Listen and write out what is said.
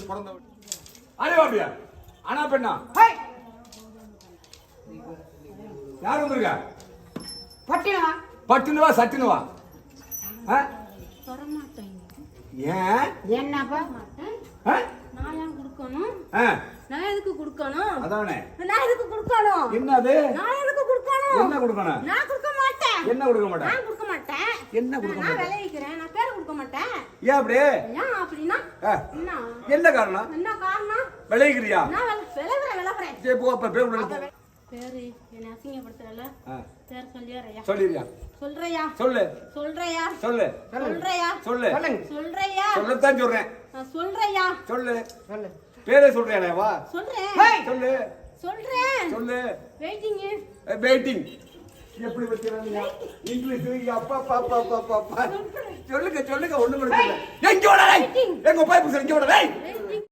பிறந்தவன் அடே அப்படியா ஆனா பெண்ணா யார் வந்திருக்க பட்டுனுவா சட்டுனுவா ஏன் என்னப்பா நான் ஏன் கொடுக்கணும் நான் எதுக்கு கொடுக்கணும் அதானே நான் எதுக்கு கொடுக்கணும் என்னது நான் எதுக்கு கொடுக்கணும் என்ன கொடுக்கணும் நான் கொடுக்க மாட்டேன் என்ன கொடுக்க மாட்டேன் நான் கொடுக்க மாட்டேன் என்ன கொடுக்க நான் மாட்டேன் விளைவிக்கிறேன் நான் பேர் கொடுக்க மாட்டேன் ஏன் அப்படியே ஏன் அப்படின்னா என்ன காரணம் என்ன காரணம் விளைவிக்கிறியா நான் விளைவுறேன் சரி போ அப்ப பேர் கொடுக்க பேரு என்ன அசிங்கப்படுத்துறல பேர் சொல்லியா சொல்லிறியா சொல்றியா சொல்லு சொல்றியா சொல்லு சொல்றியா சொல்லு சொல்றியா சொல்லத்தான் சொல்றேன் சொல்றியா சொல்லு சொல்லு பேரே சொல்றியா வா சொல்றேன் சொல்லு சொல்றேன் சொல்லு வெயிட்டிங் வெயிட்டிங் எப்படி வச்சிரானீங்க இங்கிலீஷ் அப்பா பாப்பா பாப்பா சொல்லுங்க சொல்லுங்க ஒண்ணும் பிரச்சனை இல்ல எங்க ஓட எங்க போய் புடிச்சு எங்க ஓட